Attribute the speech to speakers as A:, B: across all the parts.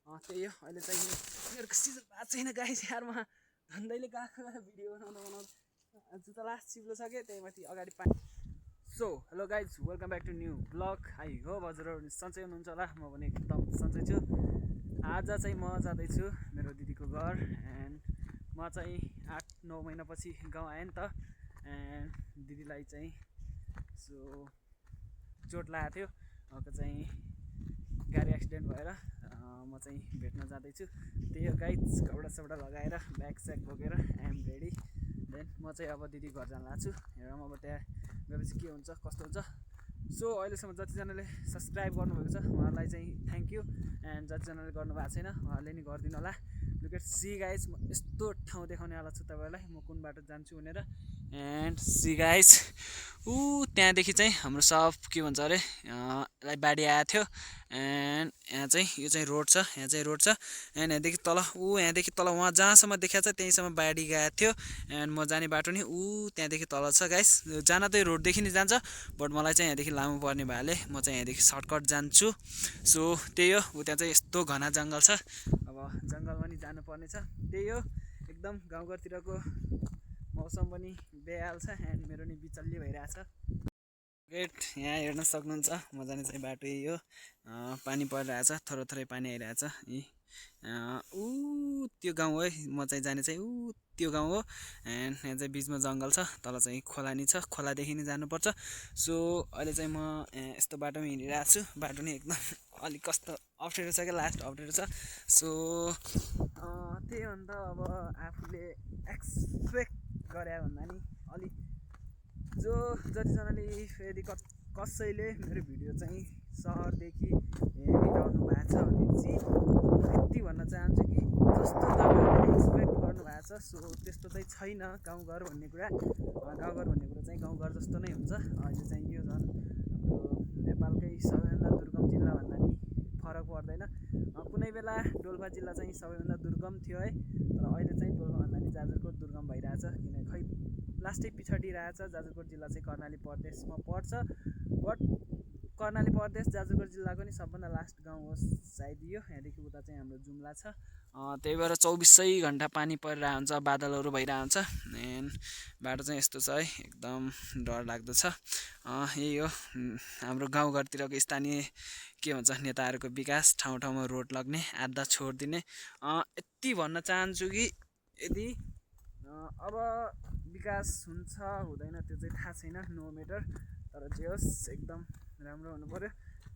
A: त्यही हो अहिले चाहिँ मेरो सिजन भएको छैन गाइस यार म धन्दैले गएको भिडियो बनाउँदा जुत्ता लास्ट चिप्लो छ क्या त्यही माथि अगाडि पानी so hello guys welcome back to new blog I hope हजुरहरू सन्चै हुनुहुन्छ होला म पनि एकदम सन्चै छु आज चाहिँ म जाँदैछु मेरो दिदीको घर एन्ड म चाहिँ 8-9 महिनापछि गाउँ आएँ नि त एन्ड दिदीलाई चाहिँ सो चोट लागेको थियो अर्को चाहिँ गाडी एक्सिडेन्ट भएर म चाहिँ भेट्न जाँदैछु त्यही हो गाइज कपडा सपडा लगाएर ब्याग स्याग बोकेर आइएम रेडी देन म चाहिँ अब दिदी घर जान लाग्छु हेरौँ अब त्यहाँ गएपछि के हुन्छ कस्तो हुन्छ सो अहिलेसम्म जतिजनाले सब्सक्राइब गर्नुभएको छ उहाँहरूलाई चाहिँ थ्याङ्क यू एन्ड जतिजनाले गर्नुभएको छैन उहाँहरूले नि गरिदिनु होला लुक एट सी गाइज म यस्तो ठाउँ देखाउनेवाला छु तपाईँहरूलाई म कुन बाटो जान्छु भनेर एन्ड सी गाइज त्यहाँदेखि चाहिँ हाम्रो सब के भन्छ अरे बाढी आएको थियो एन्ड यहाँ चाहिँ यो चाहिँ रोड छ यहाँ चाहिँ रोड छ एन्ड यहाँदेखि तल यहाँदेखि तल उहाँ जहाँसम्म देखाएको छ त्यहीँसम्म बाढी गएको थियो एन्ड म जाने बाटो नि त्यहाँदेखि तल छ गाइस जान त रोडदेखि नै जान्छ बट मलाई चाहिँ यहाँदेखि लामो पर्ने भएले म चाहिँ यहाँदेखि सर्टकट जान्छु सो त्यही हो त्यहाँ चाहिँ यस्तो घना जङ्गल छ अब जङ्गलमा नि जानुपर्ने छ त्यही हो एकदम गाउँघरतिरको मौसम पनि बेहाल छ एन्ड मेरो नि बिचल्ली भइरहेछ गेट यहाँ हेर्न सक्नुहुन्छ म जाने चाहिँ बाटो यही हो पानी परिरहेछ थोरै थोरै पानी आइरहेछ यी त्यो गाउँ है म चाहिँ जाने चाहिँ त्यो गाउँ हो एन्ड यहाँ चाहिँ बिचमा जङ्गल छ तल चाहिँ खोला नि छ खोलादेखि नै जानुपर्छ सो अहिले चाहिँ म यस्तो बाटोमा हिँडिरहेको छु बाटो नि एकदम अलिक कस्तो अप्ठ्यारो छ क्या लास्ट अप्ठ्यारो छ सो त्यही हो नि त अब आफूले एक्सपेक्ट गरे भन्दा नि अलिक जतिजनाले यदि कसैले मेरो भिडियो चाहिँ सहरदेखि हेरिरहनु भएको छ भने चाहिँ यति भन्न चाहन्छु कि जस्तो तपाईँहरूले एक्सपेक्ट गर्नुभएको छ सो त्यस्तो चाहिँ छैन गाउँघर भन्ने कुरा चाहिँ गाउँघर जस्तो नै हुन्छ अहिले चाहिँ यो झन् हाम्रो नेपालकै सबैभन्दा दुर्गम जिल्ला भन्दा नि फरक पर्दैन कुनै बेला डोल्पा जिल्ला चाहिँ सबैभन्दा दुर्गम थियो है तर अहिले चाहिँ डोल्पाभन्दा नि जाजरकोट दुर्गम भइरहेछ किन खै लास्टै पछाडि रहेछ जाजरकोट जिल्ला चाहिँ कर्णाली प्रदेशमा पर्छ बट कर्णाली प्रदेश जाजरकोट जिल्लाको नि सबभन्दा लास्ट गाउँ हो सायद यो यहाँदेखि उता चाहिँ हाम्रो जुम्ला छ त्यही भएर 24 घन्टा पानी परिरहेको हुन्छ बादलहरू भइरहेको हुन्छ एन्ड बाटो चाहिँ यस्तो छ है एकदम डर लाग्दो छ यही हो हाम्रो गाउँघरतिरको स्थानीय के भन्छ नेताहरूको विकास ठाउँ ठाउँमा रोड लग्ने आधा छोडिदिने यति भन्न चाहन्छु कि यदि अब विकास हुन्छ हुँदैन त्यो चाहिँ थाहा छैन नो म्याटर तर जे होस् एकदम राम्रो हुनु पऱ्यो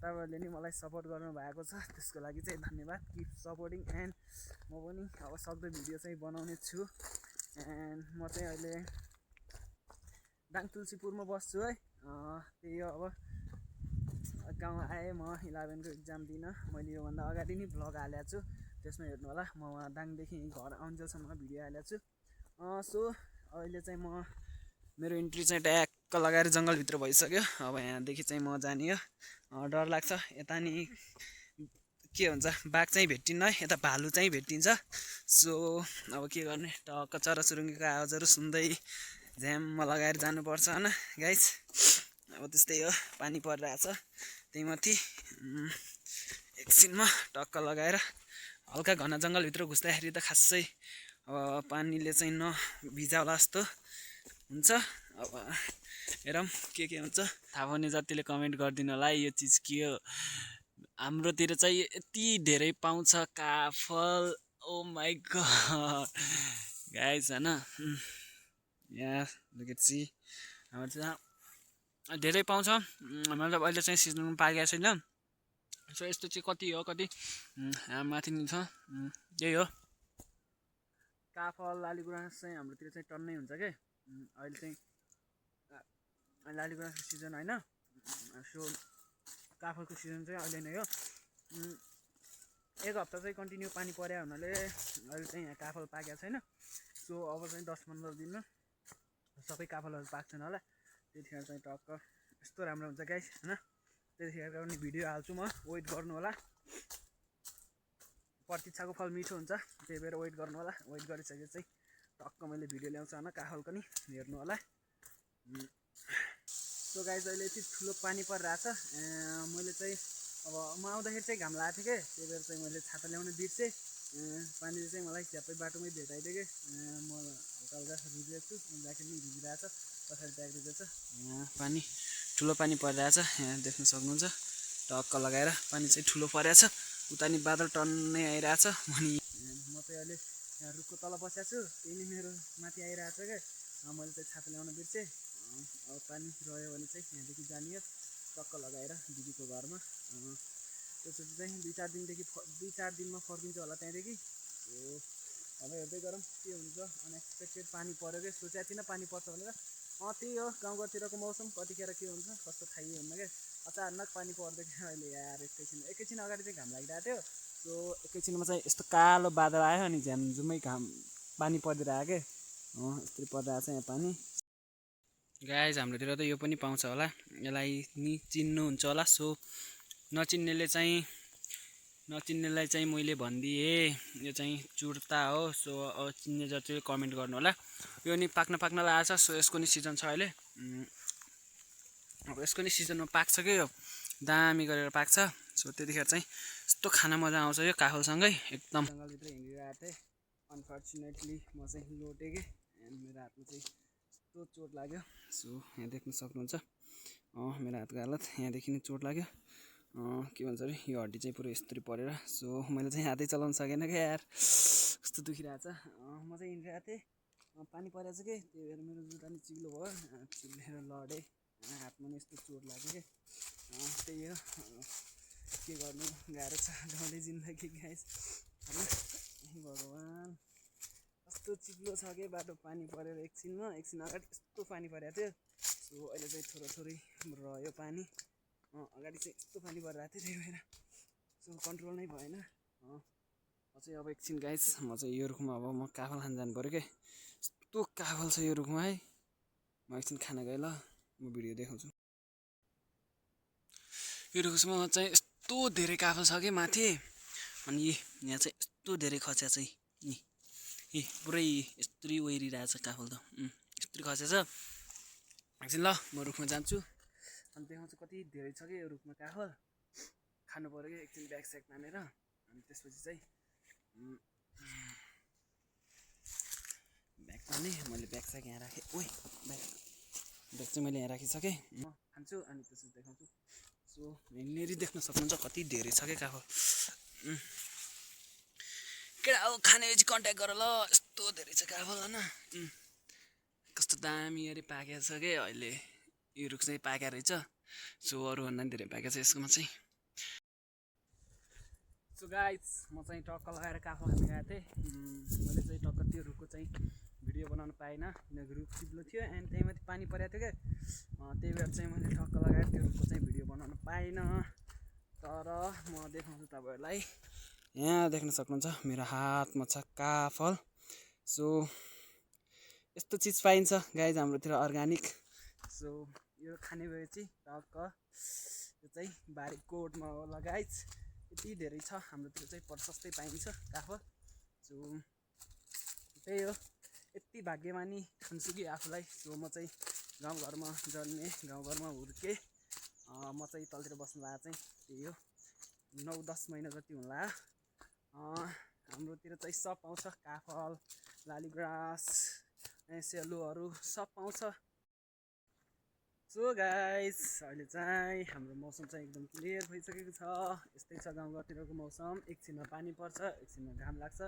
A: तपाईँहरूले नि मलाई सपोर्ट गर्नुभएको छ त्यसको लागि चाहिँ धन्यवाद किप सपोर्टिङ एन्ड म पनि अब सक्दो भिडियो चाहिँ बनाउने छु एन्ड म चाहिँ अहिले दाङतुलसीपुरमा बस्छु है त्यही हो अब गाउँ आएँ म 11को इक्जाम दिन मैले योभन्दा अगाडि नै भ्लग हालेको छु त्यसमा हेर्नु होला म वहाँ दाङदेखि घर आउन्जेलसम्म भिडियो हालेको छु सो अहिले चाहिँ म मेरो इन्ट्री चाहिँ ट्याक्क लगाएर जङ्गलभित्र भइसक्यो अब यहाँदेखि चाहिँ म जाने हो डर लाग्छ यता नि के हुन्छ बाघ चाहिँ भेटिन्न है यता भालु चाहिँ भेटिन्छ सो अब के गर्ने टक्क चराचुरुङ्गीको आवाजहरू सुन्दै झ्याममा लगाएर जानुपर्छ होइन गाइस अब त्यस्तै हो पानी परिरहेछ त्यही माथि एकछिनमा टक्क लगाएर हल्का घना जङ्गलभित्र घुस्दाखेरि त खासै अब पानीले चाहिँ नभिजाउला जस्तो हुन्छ अब हेरौँ के हुन्छ थाहा पाउने जतिले कमेन्ट गरिदिनु होला यो चिज के हो हाम्रोतिर चाहिँ यति धेरै पाउँछ काफल ओ माई गड गाइस होइन यहाँ देखेपछि हाम्रो चाहिँ धेरै पाउँछ मतलब अहिले चाहिँ सिजनमा पाकेको छैन सो यस्तो चाहिँ कति हो कति माथि नि छ त्यही हो काफल लालीगुराँस चाहिँ हाम्रोतिर चाहिँ टन्नै हुन्छ क्या अहिले चाहिँ लालीगुराँसको सिजन होइन सो काफलको सिजन चाहिँ अहिले नै हो एक हप्ता चाहिँ कन्टिन्यू पानी पर्यो हुनाले अहिले चाहिँ यहाँ काफल पाकेको छैन सो अब चाहिँ 10-15 दिनमा सबै काफलहरू पाक्छन् होला त्यतिखेर चाहिँ टक्क यस्तो राम्रो हुन्छ गाइस होइन त्यतिखेर पनि भिडियो हाल्छु म वेट गर्नु होला प्रतीक्षाको फल मिठो हुन्छ त्यही भएर वेट गर्नु होला वेट गरिसकेपछि चाहिँ टक्क मैले भिडियो ल्याउँछु होइन काफलको नि हेर्नु होला सो गाइस अहिले यति ठुलो पानी परिरहेछ मैले चाहिँ अब म आउँदाखेरि चाहिँ घाम लागेको थियो कि त्यही भएर चाहिँ मैले छाता ल्याउन बिर्सेँ। पानीले चाहिँ मलाई झ्याप्पै बाटोमै भेटाइदियो कि म हल्का हल्का भिजिरहेको छु, ज्याकेट पनि भिजिरहेको छ, पछाडि ब्याग रहेछ। यहाँ पानी ठुलो पानी परिरहेछ, यहाँ देख्न सक्नुहुन्छ। टक्क लगाएर पानी चाहिँ ठुलो परेछ, उता नि बादल टन्नै आइरहेछ। म चाहिँ अहिले यहाँ रुखको तल बसेको छु, त्यही नै मेरो माथि आइरहेछ क्या। मैले चाहिँ छाता ल्याउन बिर्सेँ। अब पानी रह्यो भने चाहिँ यहाँदेखि जाने टक्क लगाएर दिदीको घरमा। त्यसपछि चाहिँ 2-4 दिनमा फर्किन्छ होला त्यहाँदेखि। अब हेर्दै गरौँ के हुन्छ। अनएक्सपेक्टेड पानी पऱ्यो कि, सोचेको थिइनँ पानी पर्छ भनेर। त्यही हो गाउँघरतिरको मौसम, कतिखेर के हुन्छ कस्तो थाहै हुन्न क्या। अचानक पानी पर्दै क्या अहिले यार। एकैछिन अगाडि चाहिँ घाम लागिरहेको थियो, सो एकैछिनमा चाहिँ यस्तो कालो बादल आयो अनि झ्यामझुमै घाम पानी परिदिरहेको के। यस्तरी परिरहेको छ यहाँ पानी। गाइज हाम्रोतिर त यो पनि पाउँछ होला, यसलाई नि चिन्नुहुन्छ होला। सो नचिन्नेलाई चाहिँ मैले भनिदिएँ, यो चाहिँ चुर्ता हो। सो चिन्ने जतिले कमेन्ट गर्नु होला। यो नि पाक्न लागेको छ। सो यसको नि सिजन छ अहिले। अब यसको नि सिजनमा पाक्छ कि यो, दामी गरेर पाक्छ। सो त्यतिखेर चाहिँ यस्तो खाना मजा आउँछ यो काफलसँगै एकदम। जङ्गलभित्र हिँडिरहेको थिएँ, अनफर्चुनेटली म चाहिँ लोटेँ कि, मेरो हातमा चाहिँ यस्तो चोट लाग्यो। सो यहाँ देख्न सक्नुहुन्छ मेरो हातको हालत, यहाँदेखि नै चोट लाग्यो। के भन्छ अरे यो हड्डी चाहिँ पुरै यस्तरी परेर। सो मैले चाहिँ हातै चलाउन सकेन क्या यार, कस्तो दुखिरहेको छ। म चाहिँ हिँडिरहेको थिएँ, पानी परेको छ कि, त्यही भएर मेरो जुत्ता नि चिल्लो भयो, चिल्लेर लडेँ। हातमा नि यस्तो चोट लाग्यो कि। त्यही हो, के गर्नु, गाह्रो छ गाउँले जिन्दगी गाइस। भगवान् कस्तो चिप्लो छ कि बाटो, पानी परेर एकछिन अगाडि यस्तो पानी परेको थियो। सो अहिले चाहिँ थोरै रह्यो पानी, अगाडि चाहिँ यस्तो पानी परिरहेको थियो, त्यही भएर सो कन्ट्रोल नै भएन। चाहिँ अब एकछिन गाइस म चाहिँ यो रुखमा अब म काफल खान जानु पऱ्यो क्या। यस्तो काफल छ यो रुखमा है। म एकछिन खाना गएँ ल, म भिडियो देखाउँछु। यो रुखमा चाहिँ यस्तो धेरै काफल छ कि माथि, अनि यहाँ चाहिँ यस्तो धेरै खस्या छ यी पुरै यस्तरी ओहिरिरहेछ काफल त, यस्तरी खस्या छ। एकछिन ल म रुखमा जान्छु अनि देखाउँछु कति धेरै छ कि यो रुखमा काफल। खानु पऱ्यो कि एकछिन ब्याग स्याग तानेर, अनि त्यसपछि चाहिँ ब्याग ताने। मैले ब्याग स्याग यहाँ राखेँ, ओइ ब्याग चाहिँ मैले यहाँ राखिसकेँ। म खान्छु अनि त्यसपछि देखाउँछु। सो यहाँनिर देख्न सक्नुहुन्छ कति धेरै छ क्या काफल। केटा हो खाने चाहिँ कन्ट्याक्ट गर ल, यस्तो धेरै छ काफल होइन। कस्तो दामी अरे पाकेको छ क्या अहिले, यो रुख चाहिँ पाकेको रहेछ। सो अरूभन्दा पनि धेरै पाकेको छ यसकोमा चाहिँ। सो गाइस म चाहिँ टक्क लगाएर काफल खान गएको थिएँ। मैले चाहिँ टक्क त्यो रुखको चाहिँ भिडियो बनाउन पाइनँ, किनकि रुख चिप्लो थियो एन्ड त्यही माथि पानी परेको थियो क्या। त्यही भएर चाहिँ मैले टक्क लगाएर त्यो रुखको चाहिँ भिडियो बनाउन पाइनँ। तर म देखाउँछु तपाईँहरूलाई, यहाँ देख्न सक्नुहुन्छ मेरो हातमा छ काफल। सो यस्तो चिज पाइन्छ गाइज हाम्रोतिर अर्ग्यानिक। सो यो खाने भए चाहिँ टक्क यो चाहिँ बारीकोटमा होला गाइज, यति धेरै छ हाम्रोतिर चाहिँ प्रशस्तै पाइन्छ काफल। सो त्यही हो, यति भाग्यमानी ठान्छु कि आफूलाई। सो म चाहिँ गाउँघरमा जन्मेँ, गाउँघरमा हुर्केँ। म चाहिँ तलतिर बस्नु लाग्दा चाहिँ त्यही हो 9-10 महिना जति हुन लाग्यो। हाम्रोतिर चाहिँ सब पाउँछ, काफल, लालीग्रास, सेलुहरू सब पाउँछ। सो गाइस अहिले चाहिँ हाम्रो मौसम चाहिँ एकदम क्लियर भइसकेको छ। यस्तै छ गाउँघरतिरको मौसम, एकछिनमा पानी पर्छ, एकछिनमा घाम लाग्छ।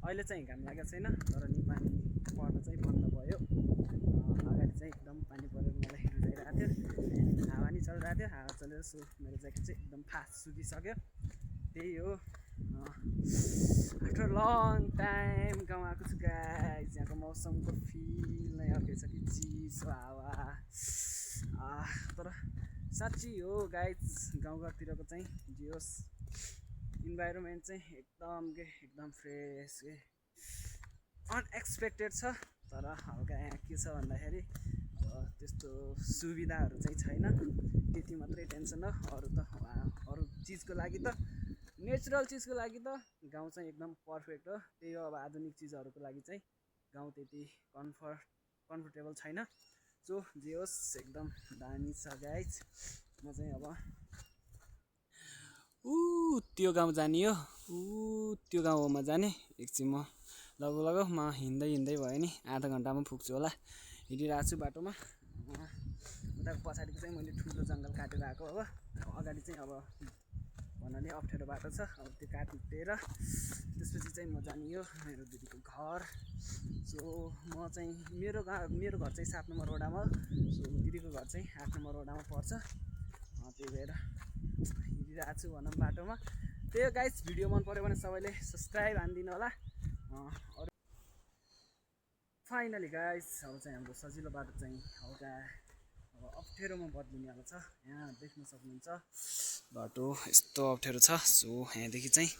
A: अहिले चाहिँ घाम लागेको छैन, तर नि पानी पर्न चाहिँ बन्द भयो। अगाडि चाहिँ एकदम पानी परेर मलाई रुजाइरहेको थियो, हावा नि चलिरहेको थियो। हावा चलेर सो मेरो ज्याकेट चाहिँ एकदम फास्ट सुकिसक्यो। त्यही हो, आफ्टर लङ टाइम गाउँ आएको छु गाइस। यहाँको मौसमको फिल नै अर्कै छ कि, चिसो हावा। तर साँच्ची हो गाइस, गाउँघरतिरको चाहिँ जे होस् इन्भाइरोमेन्ट चाहिँ एकदम फ्रेस के, अनएक्सपेक्टेड छ। तर हल्का यहाँ के छ भन्दाखेरि त्यस्तो सुविधाहरू चाहिँ छैन, त्यति मात्रै टेन्सन हो। अरू चिजको लागि त, नेचुरल चिजको लागि त गाउँ चाहिँ एकदम पर्फेक्ट हो। त्यही हो, अब आधुनिक चिजहरूको लागि चाहिँ गाउँ त्यति कम्फर्टेबल छैन। सो जे होस् एकदम दामी छ गाइज। म चाहिँ अब त्यो गाउँ जाने हो त्यो गाउँमा जाने एकछिन म लगभग म हिँड्दै भयो नि आधा घन्टामा पुग्छु होला हिँडिरहेको छु बाटोमा उता पछाडिको चाहिँ मैले ठुलो जङ्गल काटेर आएको अब अगाडि चाहिँ अब भन्नाले अप्ठ्यारो बाटो छ अब त्यो काटेर त्यसपछि चाहिँ म जाने हो मेरो दिदीको घर सो म चाहिँ मेरो घर चाहिँ 7 नम्बर वडामा सो दिदीको घर चाहिँ 8 नम्बर वडामा पर्छ त्यही भएर हिँडिरहेको छु भनौँ बाटोमा त्यही हो गाइस भिडियो मन पऱ्यो भने सबैले सब्सक्राइब हानिदिनु होला अरू फाइनली गाइस अब चाहिँ हाम्रो सजिलो बाटो चाहिँ हल्का अब अप्ठ्यारोमा बदलिनेवाला छ यहाँ देख्न सक्नुहुन्छ बाटो यस्तो अप्ठ्यारो छ सो यहाँदेखि चाहिँ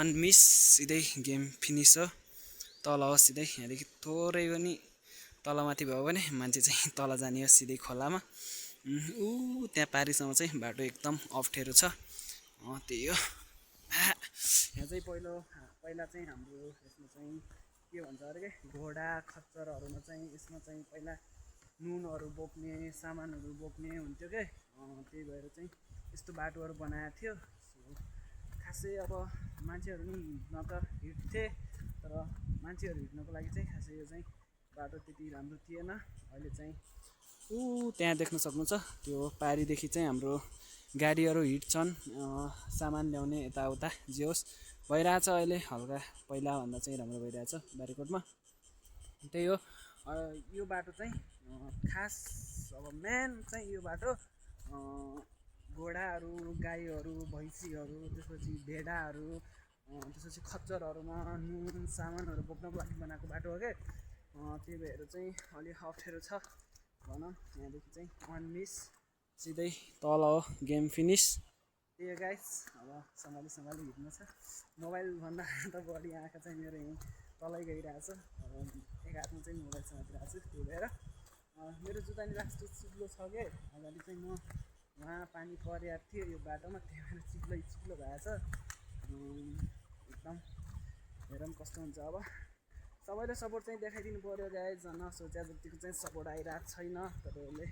A: 1 मिस सिधै गेम फिनिस हो तल हो सिधै यहाँदेखि थोरै पनि तलमाथि भयो भने मान्छे चाहिँ तल जाने हो सिधै खोलामा त्यहाँ पारीसम्म चाहिँ बाटो एकदम अप्ठ्यारो छ त्यही हो यहाँ चाहिँ पहिला चाहिँ हाम्रो यसमा चाहिँ के भन्छ अरे के घोडा खच्चरहरूमा चाहिँ यसमा चाहिँ पहिला नुनहरू बोक्ने सामानहरू बोक्ने हुन्थ्यो के त्यही भएर चाहिँ यस्तो बाटोहरू बनाएको थियो खासै अब मान्छेहरू नि हिँड्न त हिँड्थे तर मान्छेहरू हिँड्नको लागि चाहिँ खासै यो चाहिँ बाटो त्यति राम्रो थिएन अहिले चाहिँ त्यहाँ देख्न सक्नुहुन्छ त्यो पारीदेखि चाहिँ हाम्रो गाडीहरू हिँड्छन् सामान ल्याउने यताउता जे होस् भइरहेछ अहिले हल्का पहिलाभन्दा चाहिँ राम्रो भइरहेछ बारीकोटमा त्यही हो यो बाटो चाहिँ खास अब मेन चाहिँ यो बाटो घोडाहरू गाईहरू भैँसीहरू त्यसपछि भेडाहरू त्यसपछि खच्चरहरूमा नुन सामानहरू बोक्नको लागि बनाएको बाटो हो क्या त्यही भएर चाहिँ अलिक अप्ठ्यारो छ भनौँ यहाँदेखि चाहिँ 1 मिस सिधै तल हो गेम फिनिस त्यही हो गाइस अब सँगले हिँड्नु छ मोबाइलभन्दा त बढी आँखा चाहिँ मेरो यहीँ तलै गइरहेछ अब एक हातमा चाहिँ मोबाइल समातिरहेको छु त्यही भएर मेरो जुत्ता नि लास्ट चिप्लो छ के अगाडि चाहिँ म वहाँ पानी परिरहेको थियो यो बाटोमा त्यही भएर चिप्लो भएछ एकदम हेरौँ कस्तो हुन्छ अब सबैले सपोर्ट चाहिँ देखाइदिनु पऱ्यो गाइज नसोचे जतिको चाहिँ सपोर्ट आइरहेको छैन तपाईँहरूले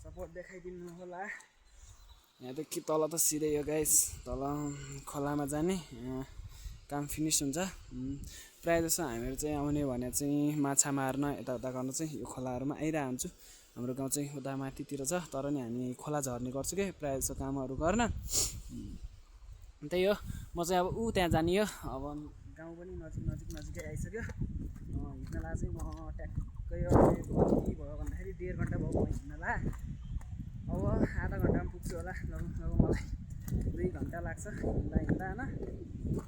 A: सपोर्ट देखाइदिनु होला यहाँदेखि तल त सिधै हो गाइज तल खोलामा जाने काम फिनिस हुन्छ प्रायः जसो हामीहरू चाहिँ आउने भने चाहिँ माछा मार्न यताउता गर्न चाहिँ यो खोलाहरूमा आइरहेको हुन्छु हाम्रो गाउँ चाहिँ उता माथितिर छ तर नि हामी खोला झर्ने गर्छु कि प्रायः जसो कामहरू गर्न त्यही हो म चाहिँ अब त्यहाँ जाने हो अब गाउँ पनि नजिकै आइसक्यो हिँड्नलाई चाहिँ म ट्याक्कै कति भयो भन्दाखेरि 1.5 घन्टा भयो म हिँड्नलाई अब आधा घन्टामा पुग्छु होला लगभग मलाई 2 घन्टा लाग्छ हिँड्दा होइन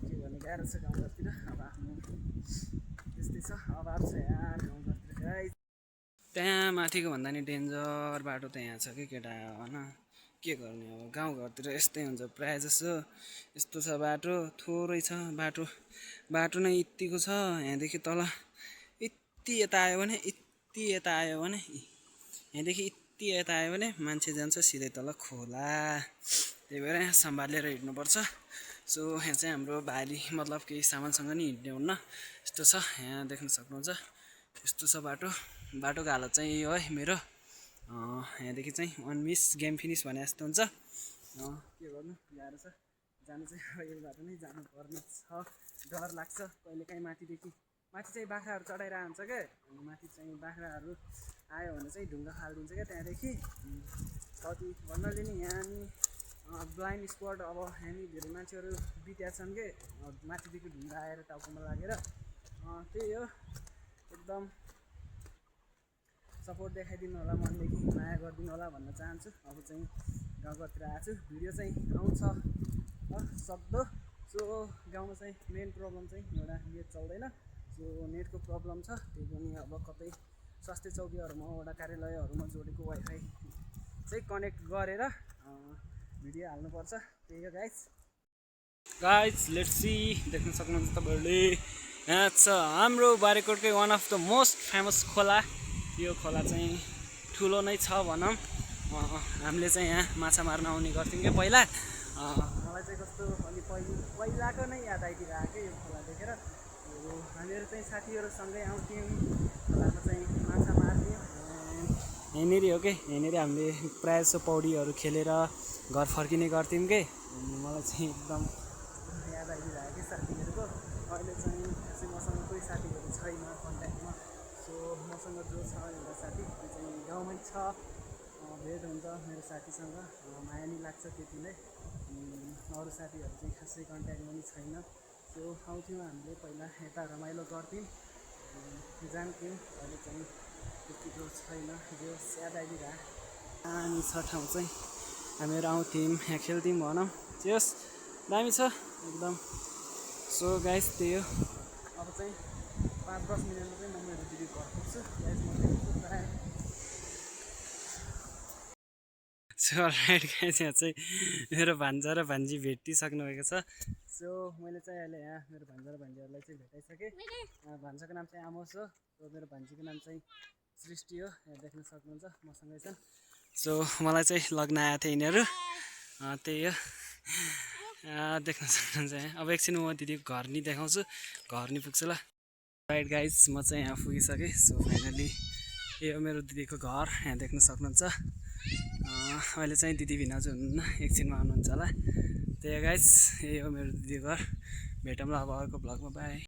A: के भने गाह्रो छ गाउँघरतिर अब आफ्नो त्यस्तै छ अभाव छ यार गाउँघरतिर गाइस त्यहाँ माथिको भन्दा नि डेन्जर बाटो त यहाँ छ कि केटा होइन के गर्ने अब गाउँघरतिर यस्तै हुन्छ प्रायः जसो यस्तो छ बाटो थोरै छ बाटो नै यत्तिको छ यहाँदेखि तल यति यता आयो भने यहाँदेखि यति यता आयो भने मान्छे जान्छ सिधै तल खोला त्यही भएर यहाँ सम्हालेर हिँड्नुपर्छ सो यहाँ चाहिँ हाम्रो भारी मतलब केही सामानसँग नि हिँड्ने हुन्न यस्तो छ यहाँ देख्न सक्नुहुन्छ यस्तो छ बाटोको हालत चाहिँ यही हो है मेरो यहाँदेखि चाहिँ 1 मिस गेम फिनिस भने जस्तो हुन्छ के गर्नु गाह्रो छ जानु चाहिँ अब यो बाटो नै जानुपर्ने छ डर लाग्छ कहिलेकाहीँ माथि चाहिँ बाख्राहरू चढाइरहेको हुन्छ क्या अनि माथि चाहिँ बाख्राहरू आयो भने चाहिँ ढुङ्गा फालिदिन्छ क्या त्यहाँदेखि कति भन्नाले नि यहाँ नि ब्लाइन्ड स्पट अब यहाँ नि धेरै मान्छेहरू बित्या छन् के माथिदेखि ढुङ्गा आएर टाउकोमा लागेर त्यही हो एकदम सपोर्ट देखाइदिनु होला मनदेखि माया गरिदिनु होला भन्न चाहन्छु अब चाहिँ गाउँघरतिर आएको छु भिडियो चाहिँ आउँछ सक्दो सो गाउँमा चाहिँ मेन प्रब्लम चाहिँ एउटा नेट चल्दैन सो नेटको प्रब्लम छ त्यही पनि अब कतै स्वास्थ्य चौकीहरूमा वडा कार्यालयहरूमा जोडेको वाइफाई चाहिँ कनेक्ट गरेर भिडियो हाल्नुपर्छ त्यही हो गाइज लेट्स सी देख्न सक्नुहुन्छ तपाईँहरूले यहाँ छ हाम्रो बारीकोटकै one of the most famous खोला यो खोला चाहिँ ठुलो नै छ भनौँ हामीले चाहिँ यहाँ माछा मार्न आउने गर्थ्यौँ कि पहिला मलाई चाहिँ कस्तो अलि पहिलाको नै याद आइदिरहेको क्या यो खोला देखेर हामीहरू चाहिँ साथीहरूसँगै आउँथ्यौँ खोलामा चाहिँ माछा मार्थ्यौँ यहीँनिर हो कि यहीँनिर हामीले प्रायः जसो पौडीहरू खेलेर घर फर्किने गर्थ्यौँ कि मलाई चाहिँ एकदम याद आइदिरहेको कि साथीहरूको अहिले चाहिँ खासै मसँग कोही साथीहरू छैन कन्ट्याक्टमा। सो मसँग जो छ एउटा साथी त्यो चाहिँ गाउँमै छ, भेट हुन्छ मेरो साथीसँग, माया नि लाग्छ त्यति नै। अरू साथीहरू चाहिँ खासै कन्ट्याक्टमा नि छैन। सो आउँथ्यौँ हामीले पहिला यता रमाइलो गर्थ्यौँ, जान्थ्यौँ, अहिले चाहिँ त्यतिको छैन, जो याद आइदिरहेको दामी छ ठाउँ चाहिँ। हामीहरू आउँथ्यौँ यहाँ खेल्थ्यौँ भनौँ, त्यस दामी छ एकदम। सो गाइस त्यही हो, अब चाहिँ 5-10 मिनटमा चाहिँ म मेरो दिदी घर पुग्छु गाइस। सो राइट गाइस, यहाँ चाहिँ मेरो भान्जा र भान्जी भेटिसक्नु भएको छ। सो मैले चाहिँ अहिले यहाँ मेरो भान्जा र भान्जीहरूलाई चाहिँ भेटाइसकेँ। भान्जाको नाम चाहिँ आमोस हो, मेरो भान्जीको नाम चाहिँ सृष्टि हो, यहाँ देख्न सक्नुहुन्छ मसँगै छन्। सो मलाई चाहिँ लग्न आएको थियो यिनीहरू, त्यही हो देख्न सक्नुहुन्छ यहाँ। अब एकछिन म दिदीको घर नि देखाउँछु, घर नि पुग्छु ल। राइट गाइस, म चाहिँ यहाँ पुगिसकेँ। सो फाइनली यो हो मेरो दिदीको घर, यहाँ देख्न सक्नुहुन्छ। अहिले चाहिँ दिदी भिना चाहिँ हुनुहुन्न, एकछिनमा आउनुहुन्छ होला। त्यही हो गाइस, यही हो मेरो दिदीको घर। भेटौँ ल अब अर्को भ्लगमा, बाई।